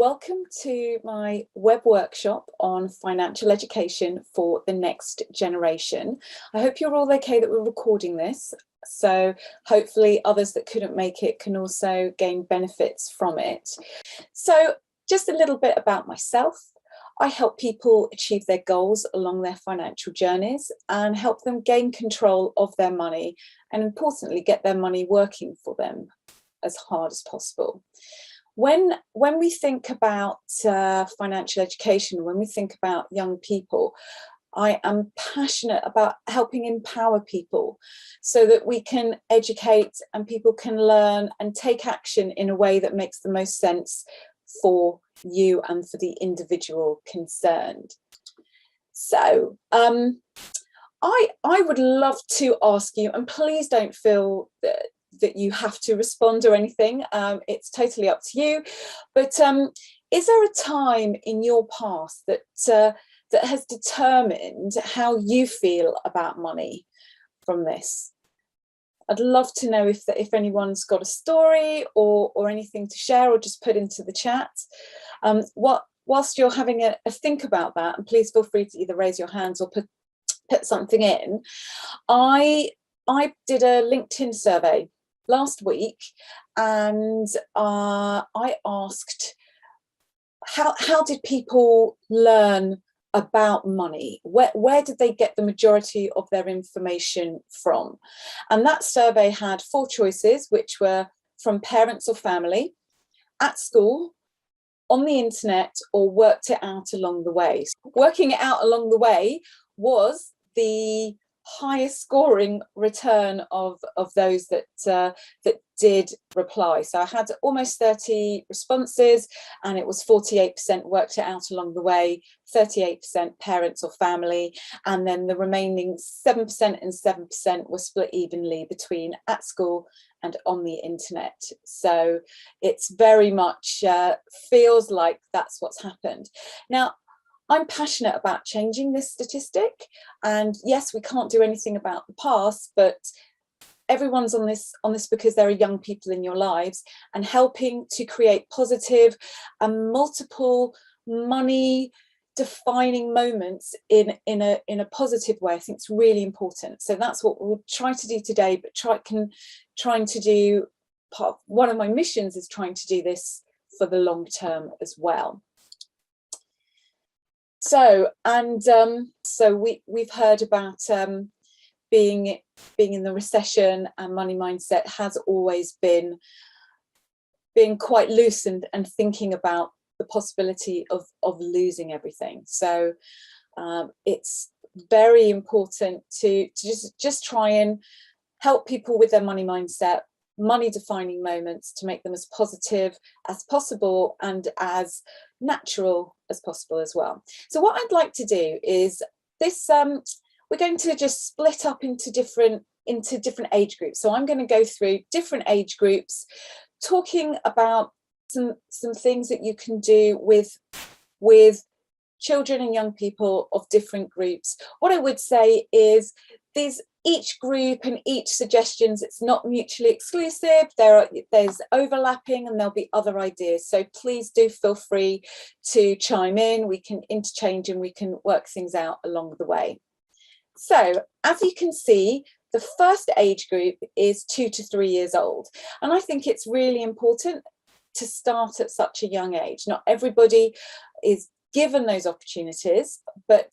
Welcome to my web workshop on financial education for the next generation. I hope you're all okay that we're recording this, so hopefully others that couldn't make it can also gain benefits from it. So just a little bit about myself. I help people achieve their goals along their financial journeys and help them gain control of their money and, importantly, get their money working for them as hard as possible. When we think about financial education, when we think about young people, I am passionate about helping empower people so that we can educate and people can learn and take action in a way that makes the most sense for you and for the individual concerned. So I would love to ask you, and please don't feel that you have to respond or anything, it's totally up to you, but is there a time in your past that that has determined how you feel about money from this? I'd love to know if anyone's got a story or anything to share, or just put into the chat. Whilst you're having a think about that, and please feel free to either raise your hands or put something in. I did a LinkedIn survey last week, and I asked how did people learn about money? Where did they get the majority of their information from? And that survey had 4 choices, which were from parents or family, at school, on the internet, or worked it out along the way. Working it out along the way was the highest scoring return of those that did reply. So I had almost 30 responses, and it was 48% worked it out along the way, 38% parents or family, and then the remaining 7% and 7% were split evenly between at school and on the internet. So it's very much feels like that's what's happened. Now, I'm passionate about changing this statistic, and yes, we can't do anything about the past, but everyone's on this because there are young people in your lives, and helping to create positive and multiple money defining moments in a positive way, I think it's really important. So that's what we'll try to do today, but trying to do one of my missions is trying to do this for the long term as well. So, and so we've heard about being in the recession, and money mindset has always been quite loose and thinking about the possibility of losing everything. So it's very important to just try and help people with their money mindset, money defining moments, to make them as positive as possible and as natural as possible as well. So what I'd like to do is this, we're going to just split up into different age groups. So I'm going to go through different age groups, talking about some things that you can do with children and young people of different groups. What I would say is each group and each suggestions, it's not mutually exclusive. There's overlapping, and there'll be other ideas. So please do feel free to chime in. We can interchange and we can work things out along the way. So as you can see, the first age group is 2 to 3 years old. And I think it's really important to start at such a young age. Not everybody is given those opportunities, but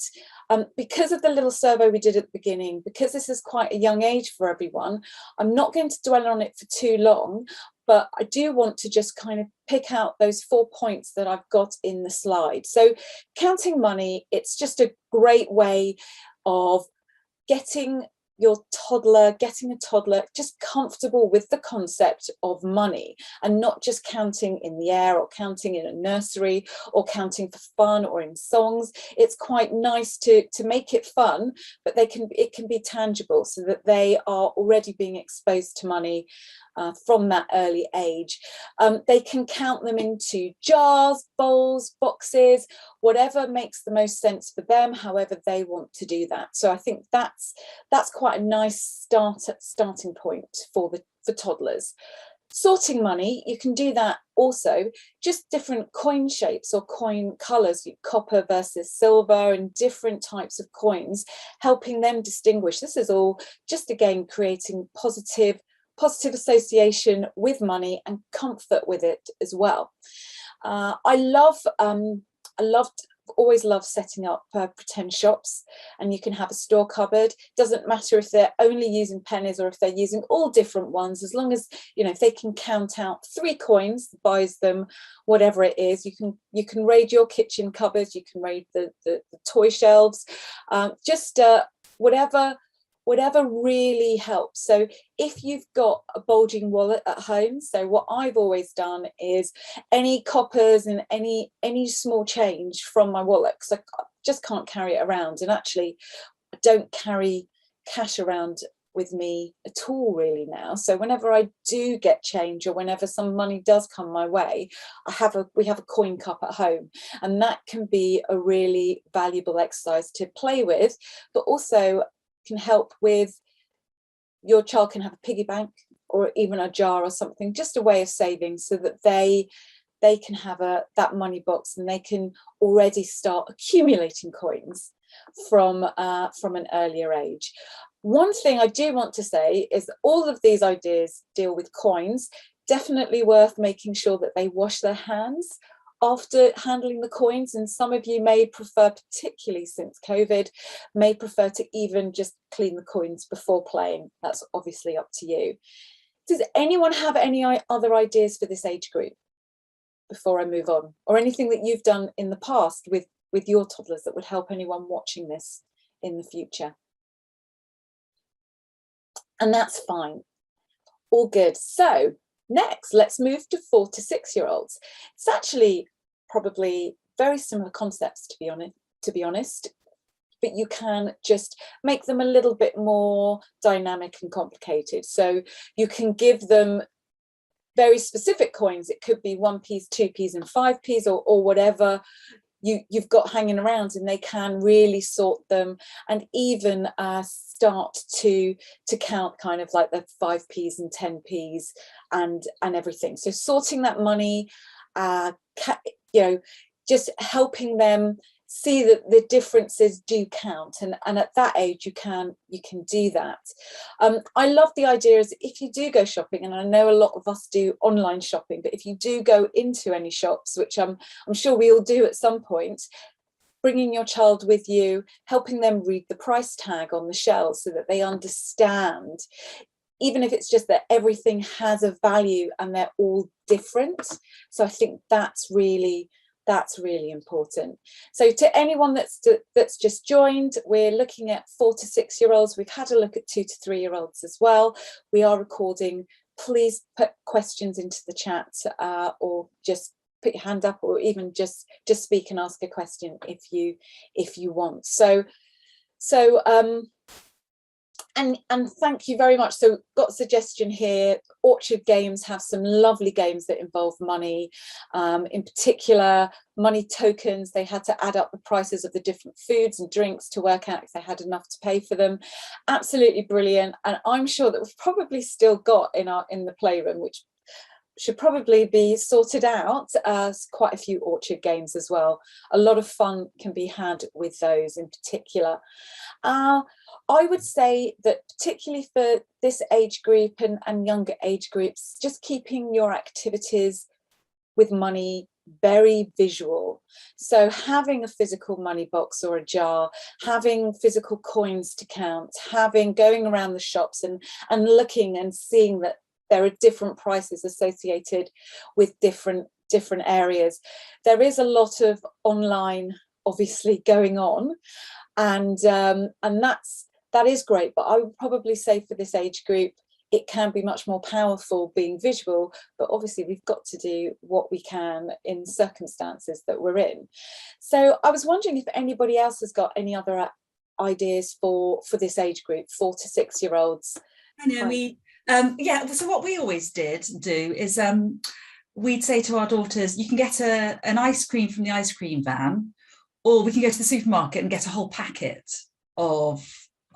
because of the little survey we did at the beginning, because this is quite a young age for everyone, I'm not going to dwell on it for too long, but I do want to just kind of pick out those 4 points that I've got in the slide. So counting money, it's just a great way of getting a toddler just comfortable with the concept of money, and not just counting in the air or counting in a nursery or counting for fun or in songs. It's quite nice to make it fun, but it can be tangible, so that they are already being exposed to money from that early age. They can count them into jars, bowls, boxes, whatever makes the most sense for them, however they want to do that. So I think that's quite a nice starting point for toddlers. Sorting money, you can do that also, just different coin shapes or coin colours, copper versus silver, and different types of coins, helping them distinguish. This is all just, again, creating positive association with money and comfort with it as well. Always love setting up pretend shops, and you can have a store cupboard. Doesn't matter if they're only using pennies or if they're using all different ones, as long as, you know, if they can count out 3 coins, buys them whatever it is. You can raid your kitchen cupboards, you can raid the toy shelves, whatever really helps. So if you've got a bulging wallet at home, so what I've always done is any coppers and any small change from my wallet, because I just can't carry it around, and actually I don't carry cash around with me at all really now. So whenever I do get change, or whenever some money does come my way, we have a coin cup at home, and that can be a really valuable exercise to play with, but also can help with, your child can have a piggy bank or even a jar or something, just a way of saving, so that they can have that money box, and they can already start accumulating coins from an earlier age. One thing I do want to say is that all of these ideas deal with coins. Definitely worth making sure that they wash their hands after handling the coins, and some of you may prefer, particularly since COVID, may prefer to even just clean the coins before playing. That's obviously up to you. Does anyone have any other ideas for this age group before I move on, or anything that you've done in the past with your toddlers that would help anyone watching this in the future? And that's fine, all good. So next, let's move to 4 to 6 year olds. It's actually probably very similar concepts, to be honest, but you can just make them a little bit more dynamic and complicated. So you can give them very specific coins. It could be 1p, 2p and 5p, or whatever you've got hanging around, and they can really sort them, and even start to count kind of like the 5p's and 10p's and everything. So sorting that money, just helping them see that the differences do count, and at that age you can do that. I love the idea is, if you do go shopping, and I know a lot of us do online shopping, but if you do go into any shops, which I'm sure we all do at some point, bringing your child with you, helping them read the price tag on the shelves so that they understand, even if it's just that everything has a value and they're all different. So I think that's really important. So to anyone that's just joined, we're looking at 4 to 6 year olds. We've had a look at 2 to 3 year olds as well. We are recording. Please put questions into the chat, or just put your hand up, or even just speak and ask a question if you want. And thank you very much. So got a suggestion here. Orchard Games have some lovely games that involve money, in particular money tokens. They had to add up the prices of the different foods and drinks to work out if they had enough to pay for them. Absolutely brilliant. And I'm sure that we've probably still got in the playroom, which should probably be sorted out, as quite a few Orchard Games as well. A lot of fun can be had with those in particular. I would say that particularly for this age group and younger age groups, just keeping your activities with money very visual. So having a physical money box or a jar, having physical coins to count, going around the shops and looking and seeing that there are different prices associated with different areas. There is a lot of online obviously going on, and that is great, but I would probably say for this age group it can be much more powerful being visual, but obviously we've got to do what we can in circumstances that we're in. So I was wondering if anybody else has got any other ideas for this age group, 4 to 6 year olds. I know, so what we always do is we'd say to our daughters, you can get an ice cream from the ice cream van, or we can go to the supermarket and get a whole packet of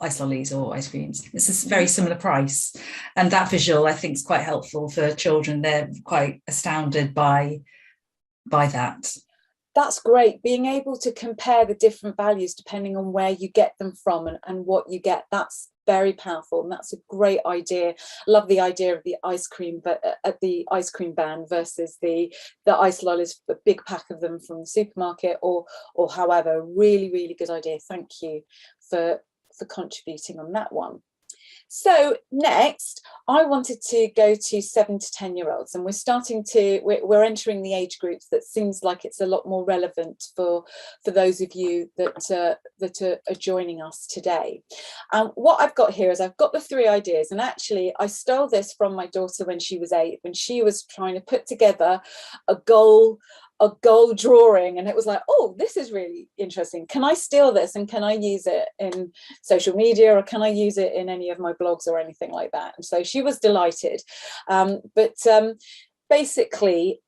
ice lollies or ice creams. It's a very similar price. And that visual, I think, is quite helpful for children. They're quite astounded by that. That's great. Being able to compare the different values depending on where you get them from and what you get, that's very powerful, and that's a great idea. Love the idea of the ice cream, but at the ice cream van versus the ice lollies, a big pack of them from the supermarket or however. Really good idea. Thank you for contributing on that one. So next, I wanted to go to 7 to 10-year-olds, and we're entering the age groups that seems like it's a lot more relevant for those of you that are joining us today. What I've got here is I've got the 3 ideas, and actually I stole this from my daughter when she was 8, when she was trying to put together a goal drawing, and it was like, oh, this is really interesting. Can I steal this and can I use it in social media, or can I use it in any of my blogs or anything like that? And so she was delighted. Basically,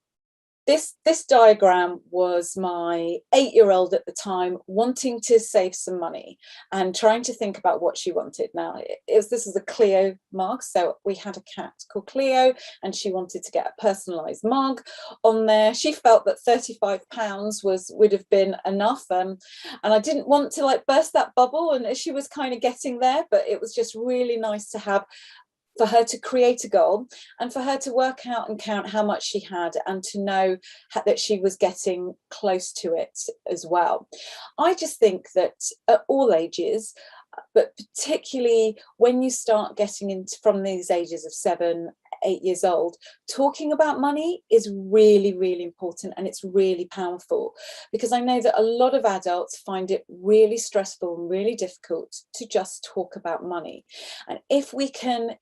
this diagram was my 8-year-old at the time wanting to save some money and trying to think about what she wanted. Now, this is a Cleo mug, so we had a cat called Cleo, and she wanted to get a personalised mug on there. She felt that £35 would have been enough, and I didn't want to like burst that bubble, and she was kind of getting there, but it was just really nice to have, for her to create a goal and for her to work out and count how much she had and to know that she was getting close to it as well. I just think that at all ages, but particularly when you start getting into from these ages of 7, 8 years old, talking about money is really important, and it's really powerful, because I know that a lot of adults find it really stressful and really difficult to just talk about money. And if we can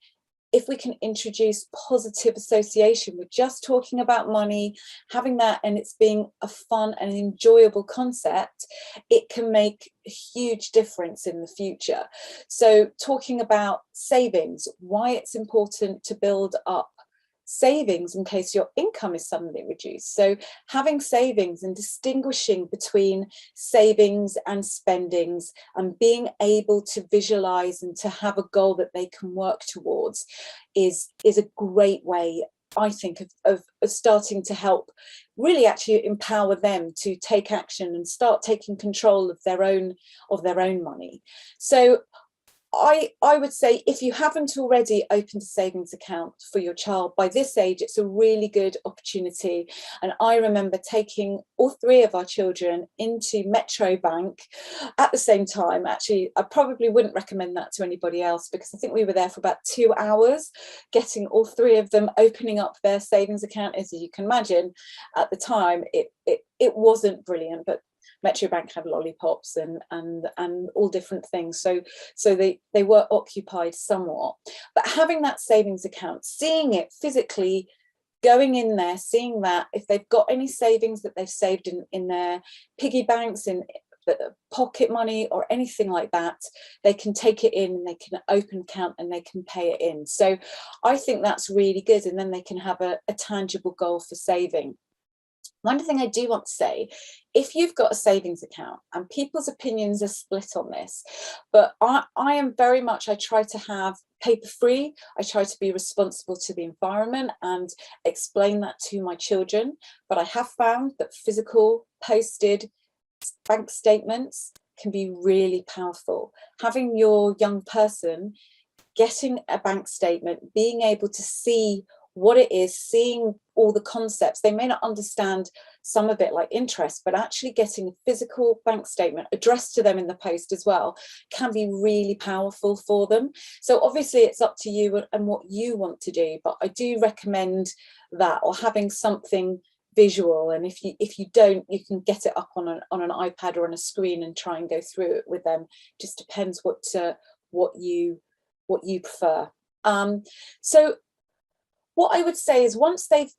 introduce positive association with just talking about money, having that, and it's being a fun and enjoyable concept, it can make a huge difference in the future. So talking about savings, why it's important to build up savings in case your income is suddenly reduced. So having savings and distinguishing between savings and spendings and being able to visualize and to have a goal that they can work towards is a great way, I think, of starting to help really actually empower them to take action and start taking control of their own money. So I would say, if you haven't already opened a savings account for your child by this age, it's a really good opportunity. And I remember taking all 3 of our children into Metro Bank at the same time. Actually, I probably wouldn't recommend that to anybody else, because I think we were there for about 2 hours, getting all 3 of them opening up their savings account. As you can imagine, at the time, it wasn't brilliant, but Metro Bank had lollipops and all different things, so they were occupied somewhat. But having that savings account, seeing it physically, going in there, seeing that if they've got any savings that they've saved in their piggy banks, in pocket money or anything like that, they can take it in and they can open account and they can pay it in. So I think that's really good, and then they can have a tangible goal for saving. One thing I do want to say, if you've got a savings account, and people's opinions are split on this, but I am very much, I try to have paper free. I try to be responsible to the environment and explain that to my children. But I have found that physical posted bank statements can be really powerful. Having your young person getting a bank statement, being able to see what it is, seeing all the concepts. They may not understand some of it, like interest, but actually getting a physical bank statement addressed to them in the post as well can be really powerful for them. So obviously it's up to you and what you want to do, but I do recommend that, or having something visual. And if you don't, you can get it up on an iPad or on a screen and try and go through it with them. Just depends what you prefer. So what I would say is,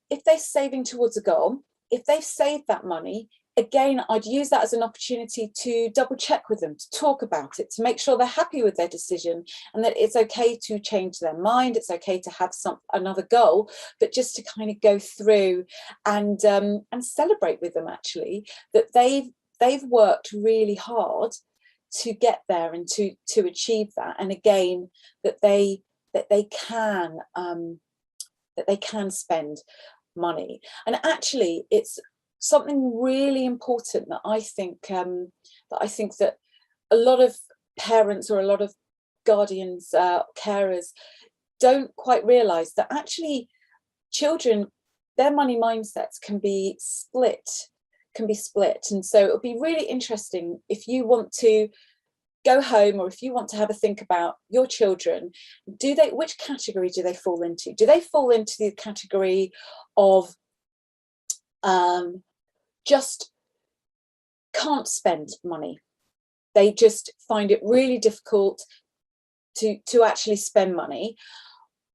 if they're saving towards a goal, if they've saved that money, again, I'd use that as an opportunity to double check with them, to talk about it, to make sure they're happy with their decision, and that it's okay to change their mind. It's okay to have another goal, but just to kind of go through and celebrate with them, actually, that they've worked really hard to get there and to achieve that, and again that they can spend money. And actually it's something really important that I think that a lot of parents or a lot of guardians, carers don't quite realize that actually children, their money mindsets can be split. And so it'll be really interesting if you want to go home, or if you want to have a think about your children, which category do they fall into? Do they fall into the category of just can't spend money? They just find it really difficult to actually spend money.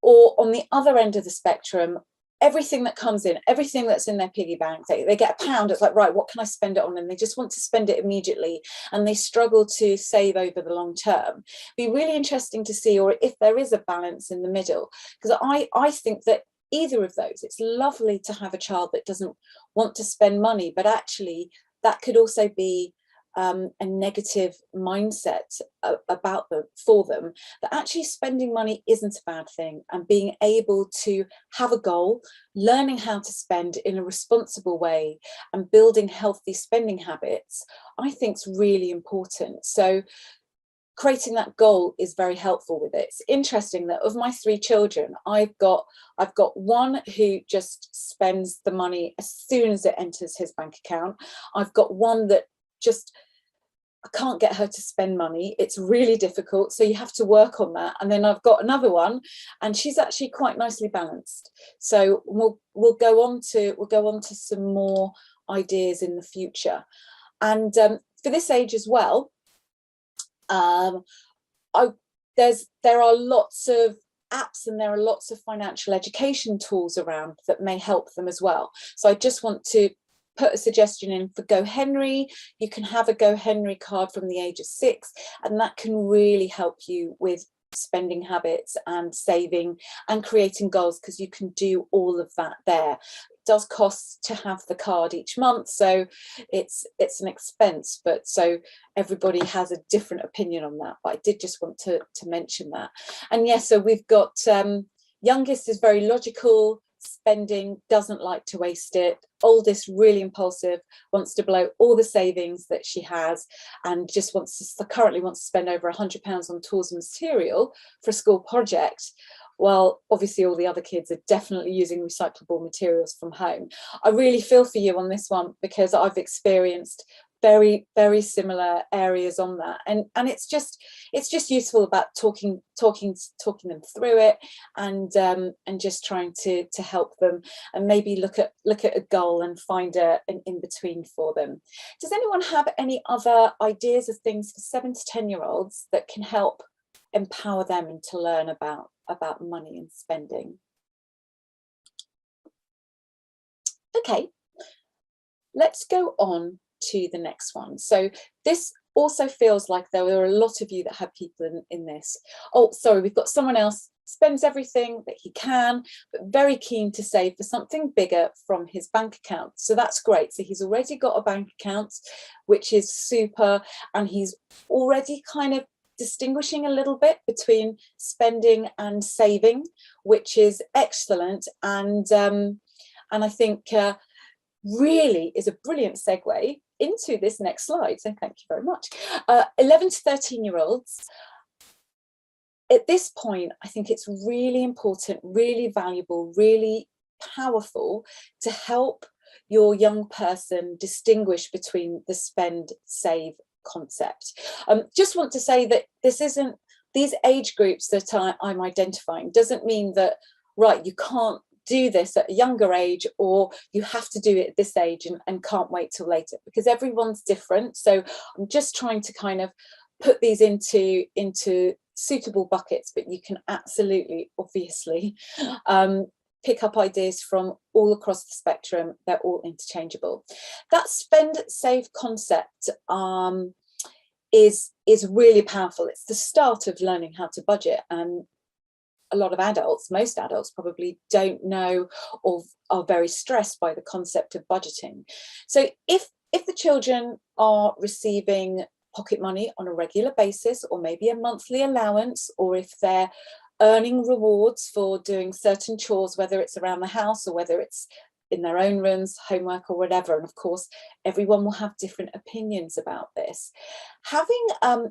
Or on the other end of the spectrum, everything that comes in, everything that's in their piggy bank, they get a pound, it's like, right, what can I spend it on? And they just want to spend it immediately, and they struggle to save over the long term. Be really interesting to see, or if there is a balance in the middle, because I think that either of those, it's lovely to have a child that doesn't want to spend money, but actually that could also be a negative mindset about them, for them, that actually spending money isn't a bad thing, and being able to have a goal, learning how to spend in a responsible way and building healthy spending habits, I think is really important. So creating that goal is very helpful with it. It's interesting that of my 3 children, I've got one who just spends the money as soon as it enters his bank account. I've got one that just, I can't get her to spend money. It's really difficult, so you have to work on that. And then I've got another one, and she's actually quite nicely balanced. So we'll go on to some more ideas in the future. And for this age as well, there are lots of apps, and there are lots of financial education tools around that may help them as well. So I just want to put a suggestion in for Go Henry. You can have a Go Henry card from the age of 6, and that can really help you with spending habits and saving and creating goals, because you can do all of that there. It does cost to have the card each month, so it's an expense, but so everybody has a different opinion on that, but I did just want to mention that. And yes, so we've got youngest is very logical, spending, doesn't like to waste it. Oldest, really impulsive, wants to blow all the savings that she has, and just currently wants to spend over £100 on tools and material for a school project. Well, obviously all the other kids are definitely using recyclable materials from home. I really feel for you on this one, because I've experienced very, very similar areas on that, and it's just useful about talking them through it, and just trying to help them, and maybe look at a goal and find an in between for them. Does anyone have any other ideas of things for 7 to 10-year-olds that can help empower them and to learn about money and spending? Okay, let's go on to the next one. So this also feels like there are a lot of you that have people in this. Oh, sorry, we've got someone else, spends everything that he can, but very keen to save for something bigger from his bank account. So that's great. So he's already got a bank account, which is super, and he's already kind of distinguishing a little bit between spending and saving, which is excellent. And I think really is a brilliant segue into this next slide. So thank you very much. 11 to 13-year-olds. At this point, I think it's really important, really valuable, really powerful to help your young person distinguish between the spend, save concept. Just want to say that this isn't, these age groups that I'm identifying doesn't mean that, right, you can't do this at a younger age, or you have to do it at this age and can't wait till later, because everyone's different. So I'm just trying to kind of put these into suitable buckets, but you can absolutely, obviously, pick up ideas from all across the spectrum. They're all interchangeable. That spend save concept is really powerful. It's the start of learning how to budget, and a lot of adults, most adults probably don't know or are very stressed by the concept of budgeting. So if the children are receiving pocket money on a regular basis, or maybe a monthly allowance, or if they're earning rewards for doing certain chores, whether it's around the house or whether it's in their own rooms, homework or whatever. And of course, everyone will have different opinions about this. Having a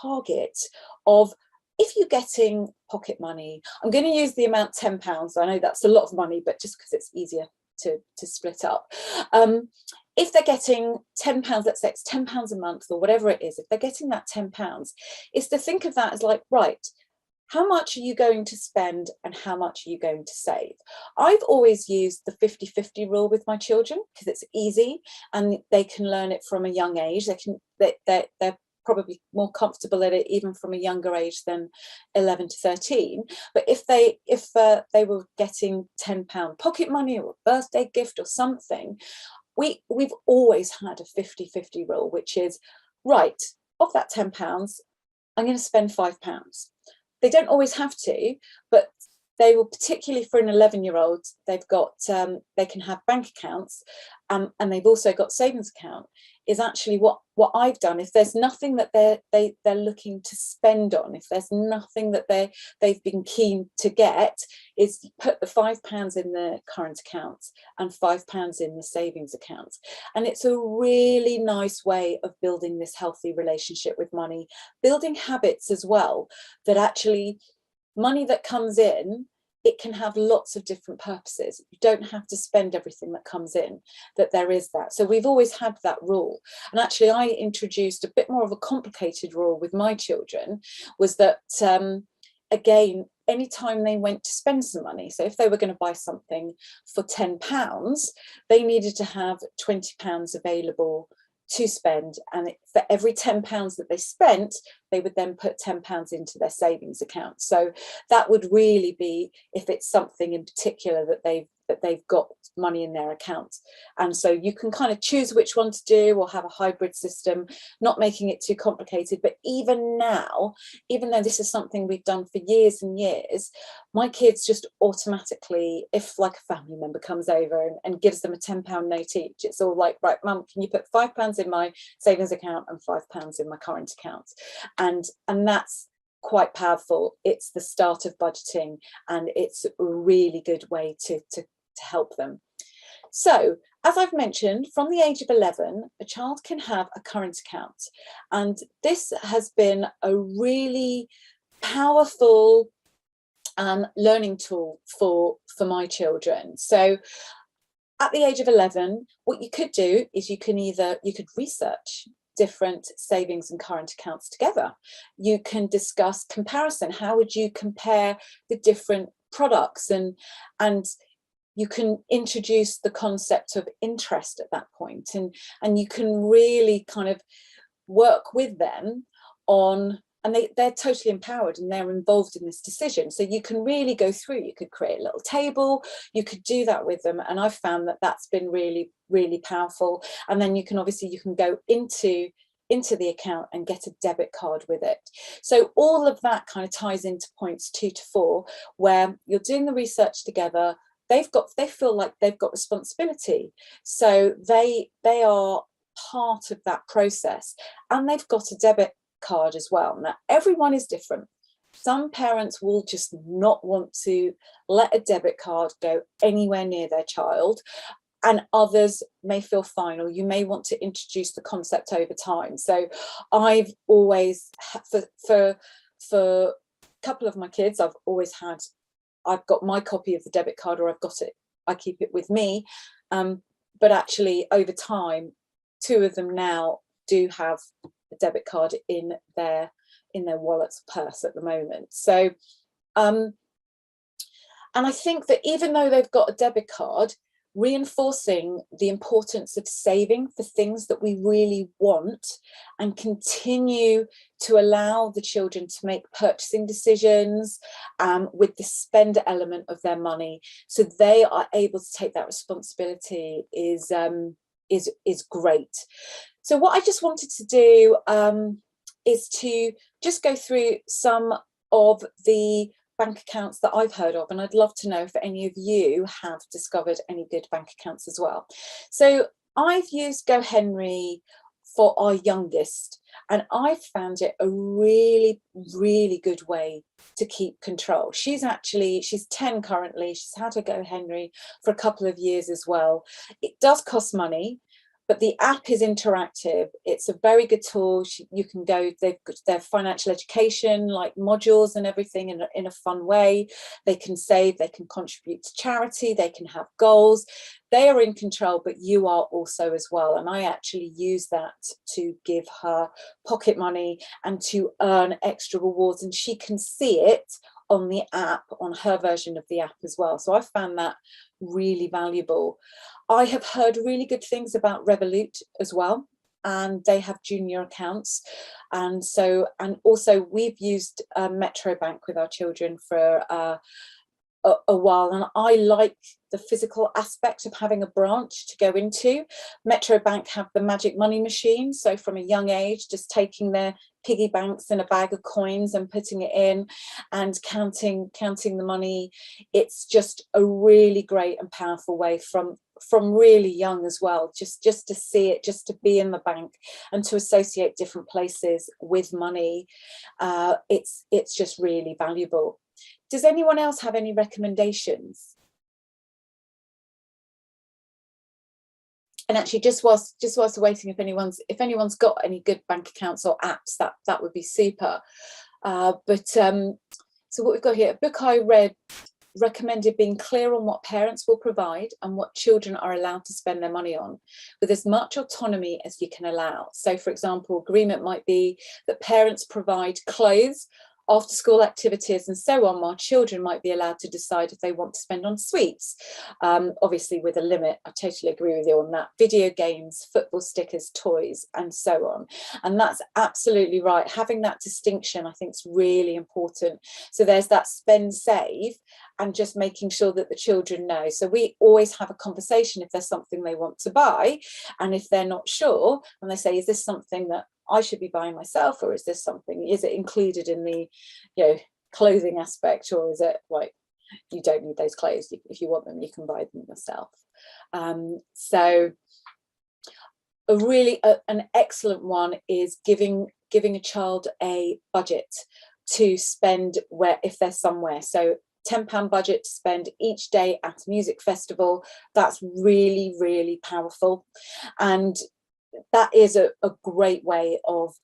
target of, if you're getting pocket money, I'm going to use the amount £10. I know that's a lot of money, but just because it's easier to split up. If they're getting £10, let's say it's £10 a month or whatever it is, if they're getting that £10, is to think of that as like, right, how much are you going to spend and how much are you going to save? I've always used the 50-50 rule with my children because it's easy and they can learn it from a young age. They're probably more comfortable at it even from a younger age than 11 to 13. But if they were getting £10 pocket money or a birthday gift or something, we've always had a 50-50 rule, which is, right, of that £10, I'm going to spend £5. They don't always have to, but they will, particularly for an 11-year-old, they've got, they can have bank accounts, and they've also got savings account. Is actually what I've done. If there's nothing that they're looking to spend on, if there's nothing that they've been keen to get, is put the £5 in the current account and £5 in the savings account. And it's a really nice way of building this healthy relationship with money, building habits as well, that actually money that comes in, it can have lots of different purposes. You don't have to spend everything that comes in, that there is that. So we've always had that rule. And actually I introduced a bit more of a complicated rule with my children, was that, again, anytime they went to spend some money, so if they were going to buy something for £10, they needed to have £20 available to spend, and for every £10 that they spent, they would then put £10 into their savings account. So that would really be if it's something in particular that they've got money in their account. And so you can kind of choose which one to do, or have a hybrid system, not making it too complicated. But even now, even though this is something we've done for years and years, my kids just automatically, if like a family member comes over and gives them a £10 note each, it's all like, right, Mum, can you put £5 in my savings account and £5 in my current account? And that's quite powerful. It's the start of budgeting, and it's a really good way to help them. So, as I've mentioned, from the age of 11, a child can have a current account, and this has been a really powerful learning tool for my children. So at the age of 11, what you could do is you could research different savings and current accounts together. You can discuss comparison. How would you compare the different products? And you can introduce the concept of interest at that point, and you can really kind of work with them on, and they're totally empowered and they're involved in this decision. So you can really go through, you could create a little table, you could do that with them. And I've found that that's been really, really powerful. And then you can go into the account and get a debit card with it. So all of that kind of ties into points 2 to 4, where you're doing the research together. They feel like they've got responsibility. So they are part of that process, and they've got a debit card as well. Now, everyone is different. Some parents will just not want to let a debit card go anywhere near their child, and others may feel fine, or you may want to introduce the concept over time. So I've always, for a couple of my kids, I've got my copy of the debit card, or I keep it with me. But actually over time, 2 of them now do have a debit card in their wallet's purse at the moment. So, and I think that even though they've got a debit card, reinforcing the importance of saving for things that we really want, and continue to allow the children to make purchasing decisions with the spend element of their money, so they are able to take that responsibility, is great. So what I just wanted to do is to just go through some of the bank accounts that I've heard of, and I'd love to know if any of you have discovered any good bank accounts as well. So I've used GoHenry for our youngest. And I found it a really, really good way to keep control. She's 10 currently. She's had her Go Henry for a couple of years as well. It does cost money, but the app is interactive. It's a very good tool. You can go, they've got their financial education, like modules and everything in a fun way. They can save, they can contribute to charity, they can have goals. They are in control, but you are also as well. And I actually use that to give her pocket money and to earn extra rewards. And she can see it on the app, on her version of the app as well. So I found that really valuable. I have heard really good things about Revolut as well, and they have junior accounts. And also we've used Metro Bank with our children for a while, and I like the physical aspect of having a branch to go into. Metro Bank have the magic money machine, so from a young age, just taking their piggy banks and a bag of coins and putting it in and counting the money. It's just a really great and powerful way from really young as well, just to see it, just to be in the bank and to associate different places with money. It's just really valuable. Does anyone else have any recommendations? And actually, just whilst waiting, if anyone's got any good bank accounts or apps, that would be super. So what we've got here, a book I read recommended being clear on what parents will provide and what children are allowed to spend their money on, with as much autonomy as you can allow. So, for example, agreement might be that parents provide clothes, after school activities and so on, while children might be allowed to decide if they want to spend on sweets, obviously with a limit. I totally agree with you on that. Video games, football stickers, toys, and so on. And that's absolutely right. Having that distinction, I think, is really important. So there's that spend save and just making sure that the children know. So we always have a conversation if there's something they want to buy, and if they're not sure, and they say, is this something that I should be buying myself, or is it included in the clothing aspect, or is it like you don't need those clothes, if you want them you can buy them yourself. So an excellent one is giving a child a budget to spend if they're somewhere. So £10 budget to spend each day at a music festival. That's really, really powerful, and that is a great way of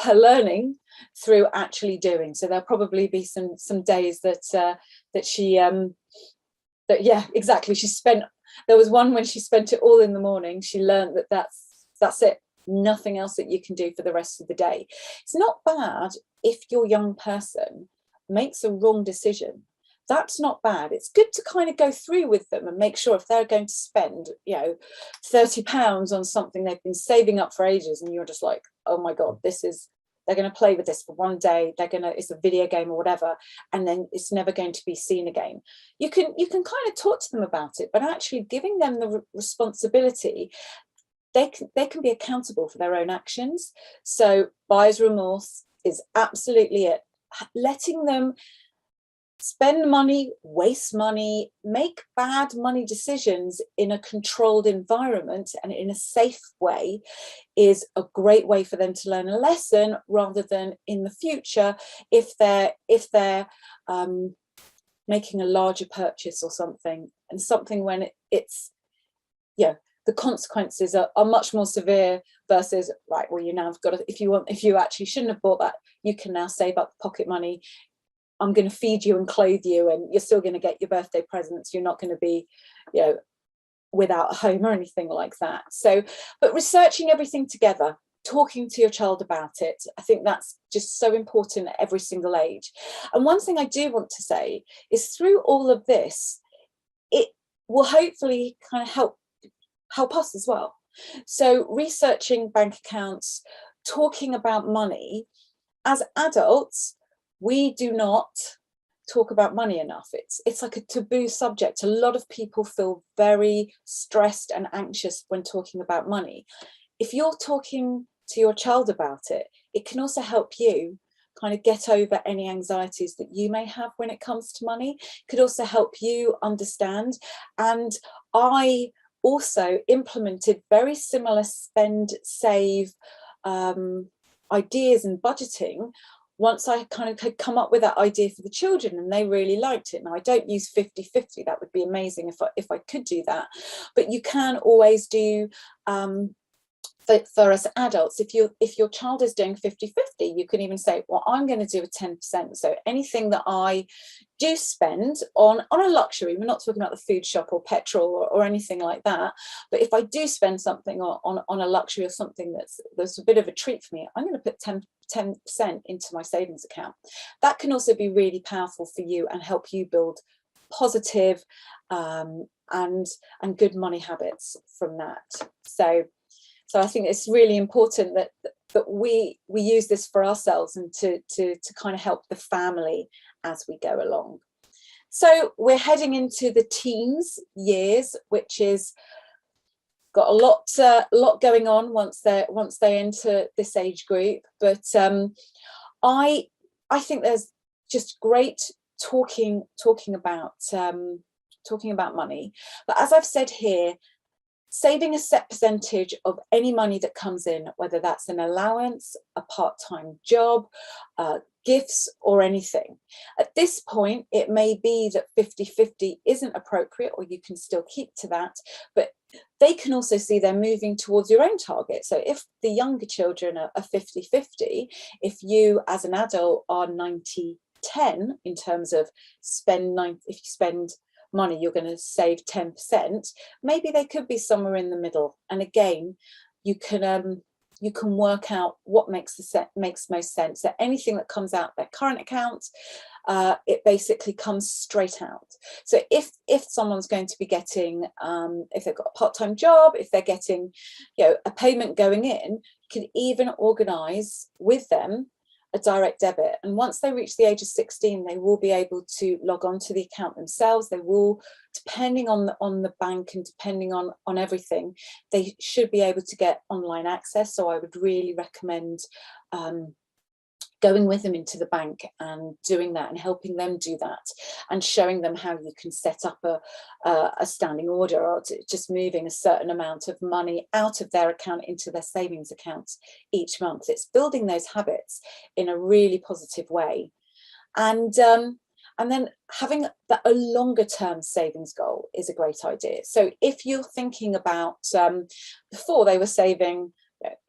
her learning through actually doing. So there'll probably be some days that she yeah, exactly, she spent. There was one when she spent it all in the morning. She learned that's it, nothing else that you can do for the rest of the day. It's not bad if your young person makes a wrong decision. That's not bad. It's good to kind of go through with them and make sure if they're going to spend, £30 on something they've been saving up for ages, and you're just like, oh my God, they're going to play with this for one day. It's a video game or whatever, and then it's never going to be seen again. You can kind of talk to them about it, but actually giving them the responsibility, they can be accountable for their own actions. So buyer's remorse is absolutely it. Letting them spend money, waste money, make bad money decisions in a controlled environment and in a safe way is a great way for them to learn a lesson, rather than in the future if they're making a larger purchase or something when it's the consequences are much more severe, versus right, well, you now have got to, if you actually shouldn't have bought that, you can now save up pocket money. I'm going to feed you and clothe you, and you're still going to get your birthday presents. You're not going to be, without a home or anything like that. So, but researching everything together, talking to your child about it, I think that's just so important at every single age. And one thing I do want to say is, through all of this, it will hopefully kind of help us as well. So researching bank accounts, talking about money. As adults, we do not talk about money enough. It's like a taboo subject. A lot of people feel very stressed and anxious when talking about money. If you're talking to your child about it, it can also help you kind of get over any anxieties that you may have when it comes to money. It could also help you understand. And I also implemented very similar spend, save ideas and budgeting once I kind of had come up with that idea for the children, and they really liked it. Now, I don't use 50-50. That would be amazing if I could do that. But you can always do, for us adults, if your child is doing 50-50, you can even say, well, I'm going to do a 10%. So anything that I do spend on a luxury, we're not talking about the food shop or petrol or anything like that, but if I do spend something on a luxury or something that's a bit of a treat for me, I'm going to put 10% into my savings account. That can also be really powerful for you and help you build positive and good money habits from that. So I think it's really important that we use this for ourselves and to kind of help the family as we go along. So we're heading into the teens years, which is got a lot going on once they enter this age group. But I think there's just great talking about money. But as I've said here, saving a set percentage of any money that comes in, whether that's an allowance, a part-time job, gifts, or anything. At this point, it may be that 50-50 isn't appropriate, or you can still keep to that, but they can also see they're moving towards your own target. So if the younger children are 50-50, if you as an adult are 90-10 in terms of if you spend money, you're going to save 10%, maybe they could be somewhere in the middle. And again, you can work out what makes most sense. So anything that comes out their current account, it basically comes straight out. So if someone's going to be getting, if they've got a part-time job, if they're getting, a payment going in, you can even organise with them a direct debit, and once they reach the age of 16, they will be able to log on to the account themselves. They will, depending on the bank and depending on everything, they should be able to get online access. So I would really recommend going with them into the bank and doing that and helping them do that and showing them how you can set up a standing order, or just moving a certain amount of money out of their account into their savings accounts each month. It's building those habits in a really positive way. And then having a longer term savings goal is a great idea. So if you're thinking about, before they were saving,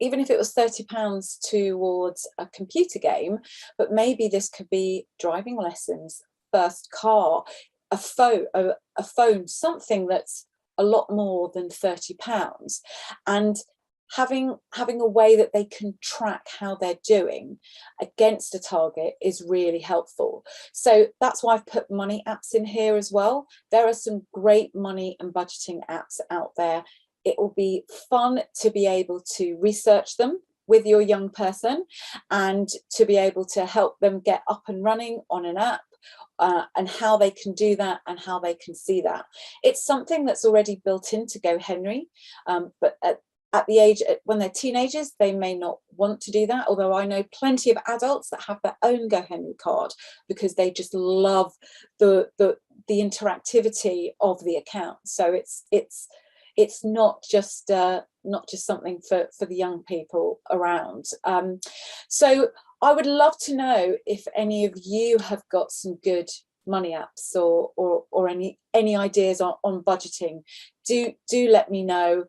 even if it was £30 towards a computer game, but maybe this could be driving lessons, first car, a phone, something that's a lot more than £30, and having a way that they can track how they're doing against a target is really helpful. So that's why I've put money apps in here as well. There are some great money and budgeting apps out there. It will be fun to be able to research them with your young person and to be able to help them get up and running on an app, and how they can do that and how they can see that. It's something that's already built into GoHenry, but at the age, when they're teenagers, they may not want to do that, although I know plenty of adults that have their own GoHenry card because they just love the interactivity of the account. So it's not just something for the young people around. So I would love to know if any of you have got some good money apps or any ideas on budgeting. Do let me know.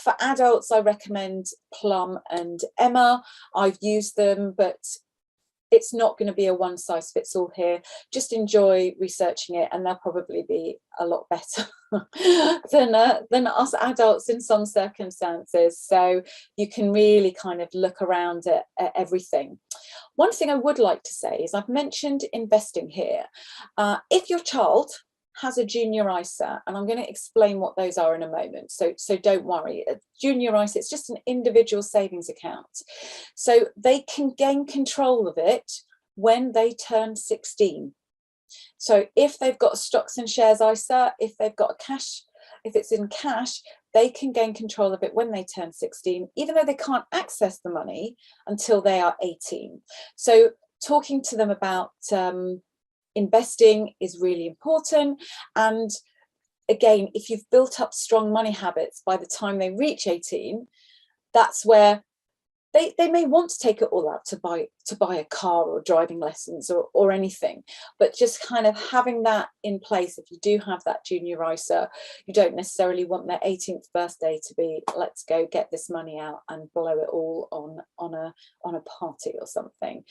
For adults, I recommend Plum and Emma. I've used them, but it's not going to be a one size fits all here. Just enjoy researching it, and they'll probably be a lot better than us adults in some circumstances. So you can really kind of look around at everything. One thing I would like to say is I've mentioned investing here. If your child has a junior ISA, and I'm going to explain what those are in a moment, so don't worry. A junior ISA, it's just an individual savings account, so they can gain control of it when they turn 16. So if they've got a stocks and shares ISA, if they've got a cash, if it's in cash, they can gain control of it when they turn 16, even though they can't access the money until they are 18. So talking to them about investing is really important, and again, if you've built up strong money habits by the time they reach 18, that's where they may want to take it all out to buy a car or driving lessons or anything, but just kind of having that in place. If you do have that junior ISA, you don't necessarily want their 18th birthday to be, let's go get this money out and blow it all on a party or something.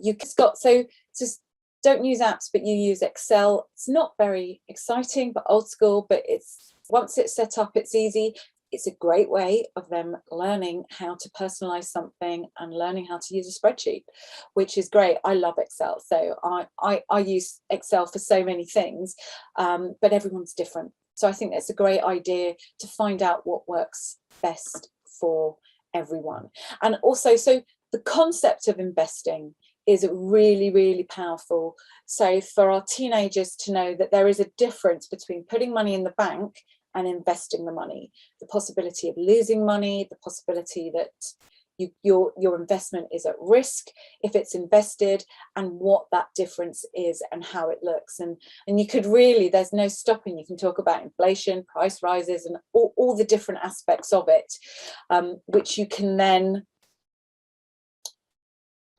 You got, so just don't use apps, but you use Excel. It's not very exciting, but old school, but it's, once it's set up, it's easy. It's a great way of them learning how to personalize something and learning how to use a spreadsheet, which is great. I love Excel. So I use Excel for so many things, but everyone's different. So I think that's a great idea to find out what works best for everyone. And also, so the concept of investing is really, really powerful. So for our teenagers to know that there is a difference between putting money in the bank and investing the money, the possibility of losing money, the possibility that your investment is at risk if it's invested, and what that difference is and how it looks. And you could really, there's no stopping. You can talk about inflation, price rises, and all the different aspects of it, which you can then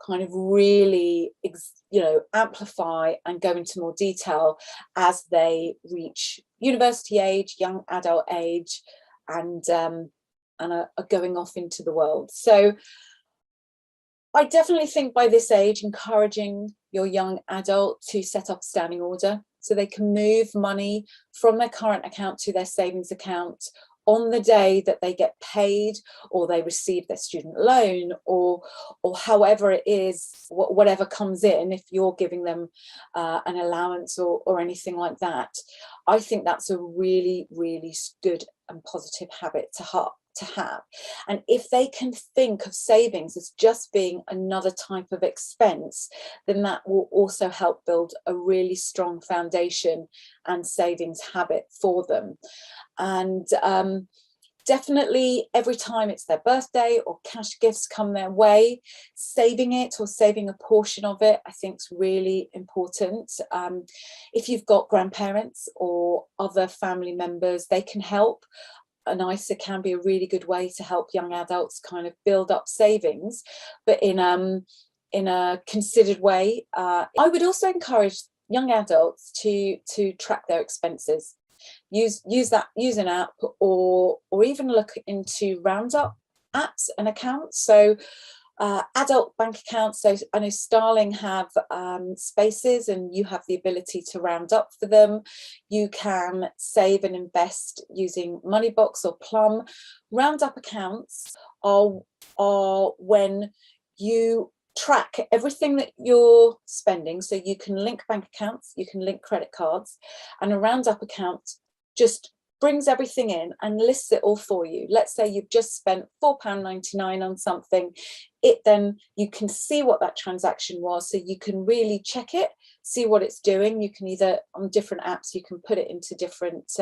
kind of really, amplify and go into more detail as they reach university age, young adult age, and are going off into the world. So I definitely think by this age, encouraging your young adult to set up a standing order so they can move money from their current account to their savings account on the day that they get paid, or they receive their student loan, or however it is, whatever comes in, if you're giving them an allowance or anything like that. I think that's a really, really good and positive habit to have. And if they can think of savings as just being another type of expense, then that will also help build a really strong foundation and savings habit for them. And definitely every time it's their birthday or cash gifts come their way, saving it or saving a portion of it, I think is really important. If you've got grandparents or other family members, they can help. An ISA can be a really good way to help young adults kind of build up savings, but in a considered way. I would also encourage young adults to track their expenses. Use an app, or even look into Roundup apps and accounts. So adult bank accounts. So I know Starling have spaces, and you have the ability to round up for them. You can save and invest using Moneybox or Plum. Roundup accounts are when you track everything that you're spending. So you can link bank accounts, you can link credit cards, and a roundup account just brings everything in and lists it all for you. Let's say you've just spent £4.99 on something. Then you can see what that transaction was, so you can really check it, see what it's doing. You can either, on different apps, you can put it into different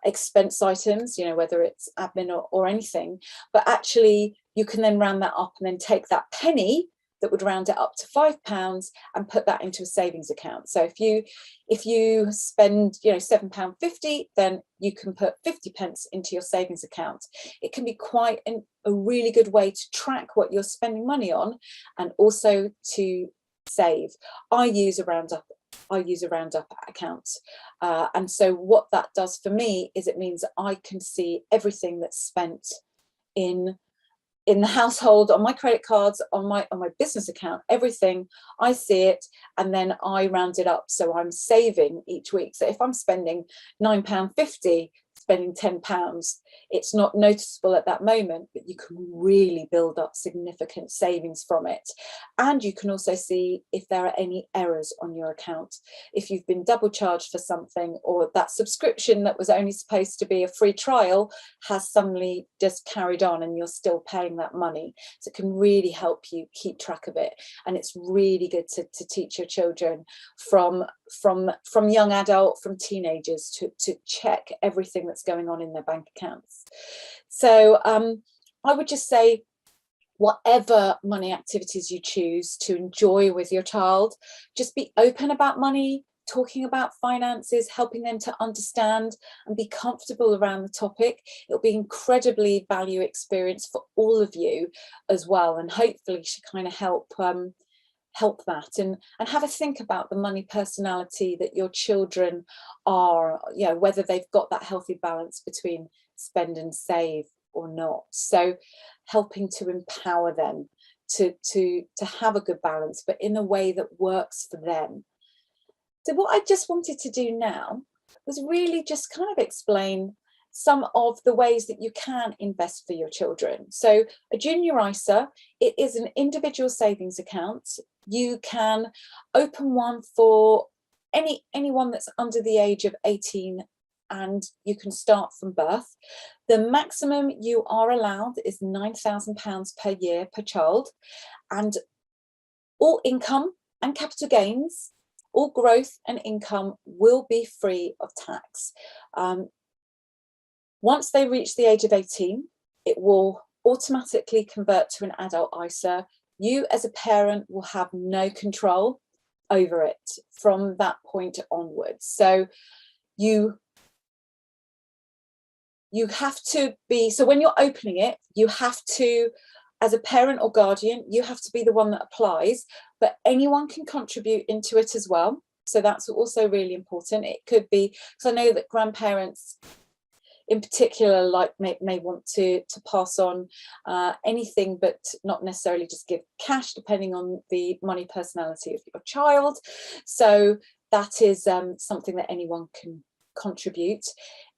expense items, whether it's admin or anything, but actually you can then round that up and then take that penny that would round it up to £5 and put that into a savings account. So if you spend £7.50, then you can put 50p into your savings account. It can be quite a really good way to track what you're spending money on, and also to save. I use a roundup account, and so what that does for me is it means I can see everything that's spent in the household, on my credit cards, on my business account, everything. I see it, and then I round it up, so I'm saving each week. So if I'm spending £9.50, spending £10, it's not noticeable at that moment, but you can really build up significant savings from it. And you can also see if there are any errors on your account, if you've been double charged for something, or that subscription that was only supposed to be a free trial has suddenly just carried on and you're still paying that money. So it can really help you keep track of it. And it's really good to teach your children from young adult, from teenagers, to check everything that's going on in their bank accounts. So I would just say, whatever money activities you choose to enjoy with your child, just be open about money, talking about finances, helping them to understand and be comfortable around the topic. It'll be incredibly value experience for all of you as well, and hopefully should kind of help that, and have a think about the money personality that your children are, you know, whether they've got that healthy balance between spend and save or not. So helping to empower them to have a good balance, but in a way that works for them. So what I just wanted to do now was really just kind of explain some of the ways that you can invest for your children. So a junior ISA, it is an individual savings account. You can open one for anyone that's under the age of 18, and you can start from birth. The maximum you are allowed is £9,000 per year per child, and all income and capital gains, all growth and income will be free of tax. Once they reach the age of 18, it will automatically convert to an adult ISA. You as a parent will have no control over it from that point onwards. So you have to be, so when you're opening it, you have to, as a parent or guardian, you have to be the one that applies, but anyone can contribute into it as well. So that's also really important. It could be, because I know that grandparents in particular may want to pass on anything, but not necessarily just give cash, depending on the money personality of your child. So that is something that anyone can contribute.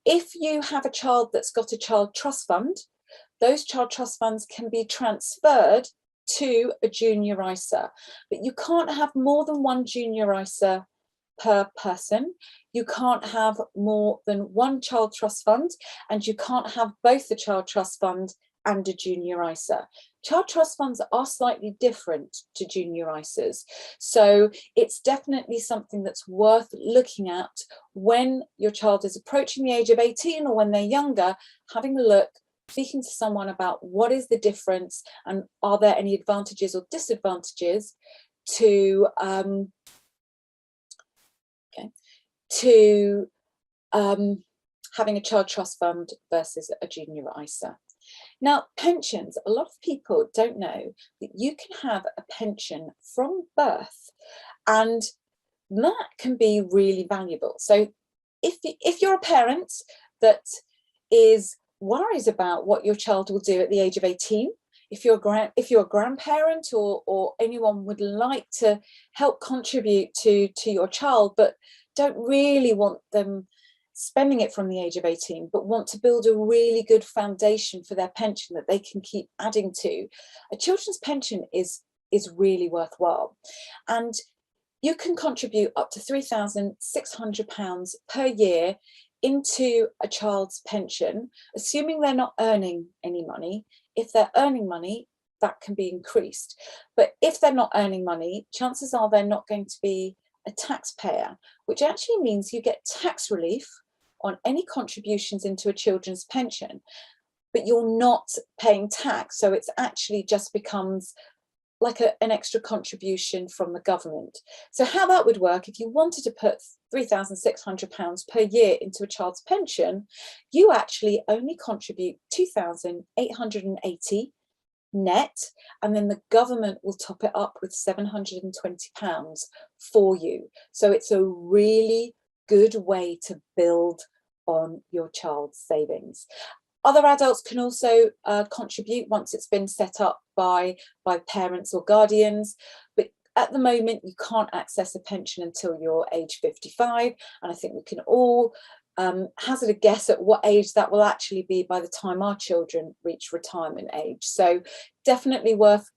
If you have a child that's got a child trust fund, those child trust funds can be transferred to a junior ISA, but you can't have more than one junior ISA per person. You can't have more than one child trust fund, and you can't have both the child trust fund and a junior ISA. Child trust funds are slightly different to junior ISAs, so it's definitely something that's worth looking at when your child is approaching the age of 18 or when they're younger, having a look, speaking to someone about what is the difference and are there any advantages or disadvantages to having a child trust fund versus a junior ISA. Now, pensions, a lot of people don't know that you can have a pension from birth, and that can be really valuable. So if you're a parent that is worries about what your child will do at the age of 18, if you're a grandparent or anyone would like to help contribute to your child, but don't really want them spending it from the age of 18, but want to build a really good foundation for their pension that they can keep adding to, a children's pension is really worthwhile. And you can contribute up to £3,600 per year into a child's pension, assuming they're not earning any money. If they're earning money, that can be increased. But if they're not earning money, chances are they're not going to be a taxpayer, which actually means you get tax relief on any contributions into a children's pension, but you're not paying tax. So it's actually just becomes like an extra contribution from the government. So how that would work, if you wanted to put £3,600 per year into a child's pension, you actually only contribute £2,880 net, and then the government will top it up with £720 for you. So it's a really good way to build on your child's savings. Other adults can also contribute once it's been set up by parents or guardians, but at the moment you can't access a pension until you're age 55, and I think we can all hazard a guess at what age that will actually be by the time our children reach retirement age. So definitely worth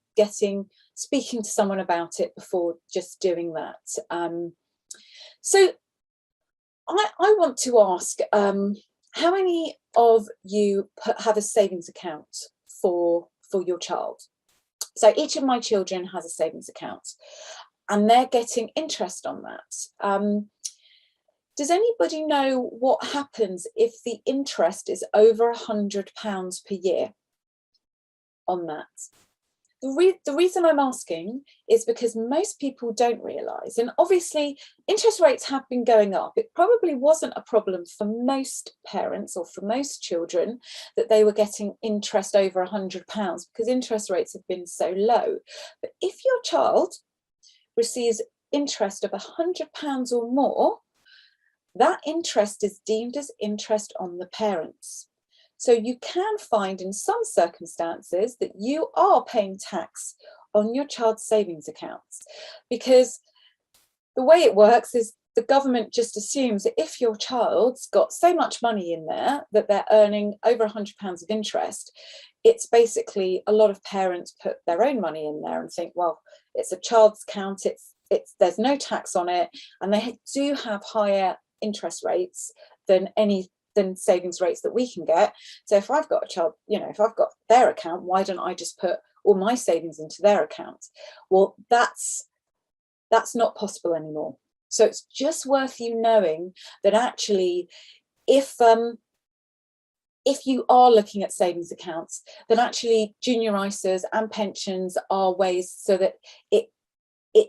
speaking to someone about it before just doing that. So I want to ask, how many of you have a savings account for your child? So each of my children has a savings account, and they're getting interest on that. Does anybody know what happens if the interest is over £100 per year on that? the reason I'm asking is because most people don't realise, and obviously interest rates have been going up. It probably wasn't a problem for most parents or for most children that they were getting interest over £100 because interest rates have been so low. But if your child receives interest of £100 or more, that interest is deemed as interest on the parents. So you can find in some circumstances that you are paying tax on your child's savings accounts, because the way it works is the government just assumes that if your child's got so much money in there that they're earning over £100 of interest, it's basically a lot of parents put their own money in there and think, well, it's a child's account, there's no tax on it, and they do have higher interest rates than savings rates that we can get. So if I've got a child, if I've got their account, why don't I just put all my savings into their account? Well, that's not possible anymore. So it's just worth you knowing that actually, if you are looking at savings accounts, then actually junior ISAs and pensions are ways so that it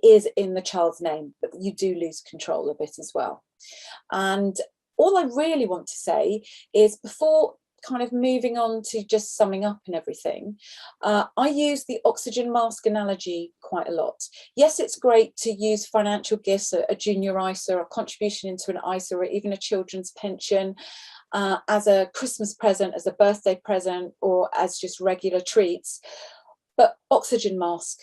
is in the child's name, but you do lose control of it as well. And all I really want to say is, before kind of moving on to just summing up and everything, I use the oxygen mask analogy quite a lot. Yes, it's great to use financial gifts, a junior ISA, a contribution into an ISA, or even a children's pension as a Christmas present, as a birthday present, or as just regular treats. But oxygen mask,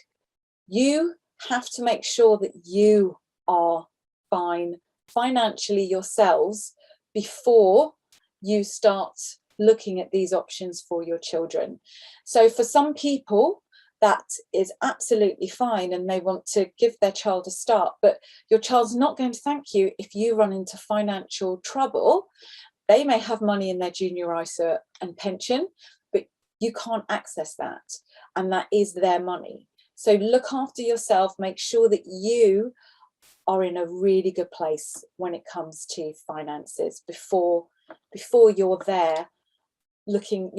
you have to make sure that you are fine financially yourselves before you start looking at these options for your children. So for some people, that is absolutely fine and they want to give their child a start, but your child's not going to thank you if you run into financial trouble. They may have money in their junior ISA and pension, but you can't access that, and that is their money. So look after yourself, make sure that you are in a really good place when it comes to finances before you're there looking,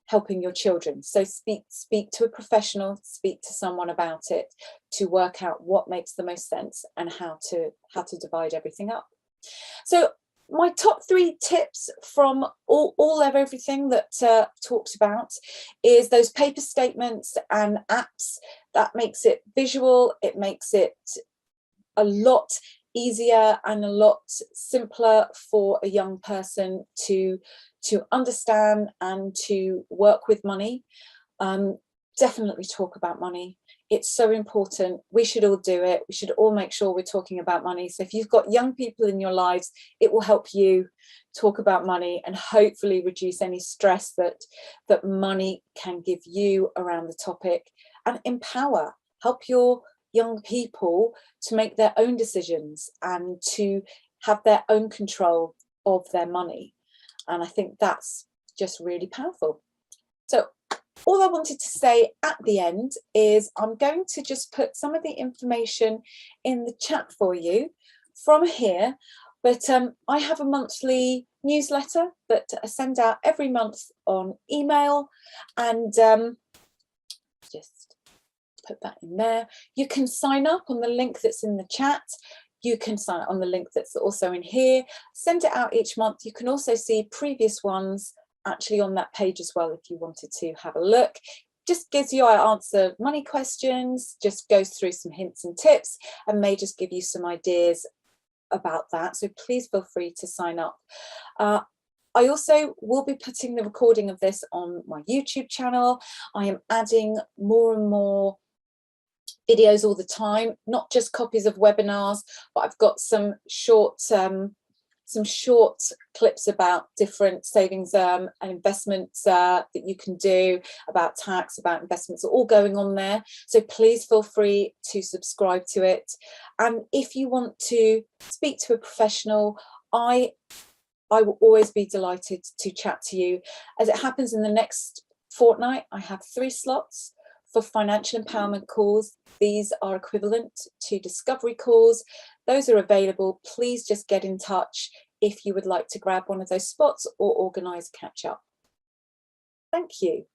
helping your children. So speak to a professional, speak to someone about it to work out what makes the most sense and how to divide everything up. So my top 3 tips from all of everything that talked about is those paper statements and apps. That makes it visual, it makes it a lot easier and a lot simpler for a young person to understand and to work with money. Definitely talk about money. It's so important. We should all do it. We should all make sure we're talking about money. So if you've got young people in your lives, it will help you talk about money and hopefully reduce any stress that money can give you around the topic, and help your young people to make their own decisions and to have their own control of their money. And I think that's just really powerful. So all I wanted to say at the end is I'm going to just put some of the information in the chat for you from here. But I have a monthly newsletter that I send out every month on email, and just put that in there. You can sign up on the link that's in the chat. You can sign up on the link that's also in here. Send it out each month. You can also see previous ones actually on that page as well if you wanted to have a look. Just gives you, I answer money questions, just goes through some hints and tips, and may just give you some ideas about that. So please feel free to sign up. I also will be putting the recording of this on my YouTube channel. I am adding more and more videos all the time, not just copies of webinars, but I've got some short clips about different savings and investments that you can do, about tax, about investments, are all going on there. So please feel free to subscribe to it. And if you want to speak to a professional, I will always be delighted to chat to you. As it happens, in the next fortnight, I have 3 slots for financial empowerment calls. These are equivalent to discovery calls. Those are available. Please just get in touch if you would like to grab one of those spots or organise a catch up. Thank you.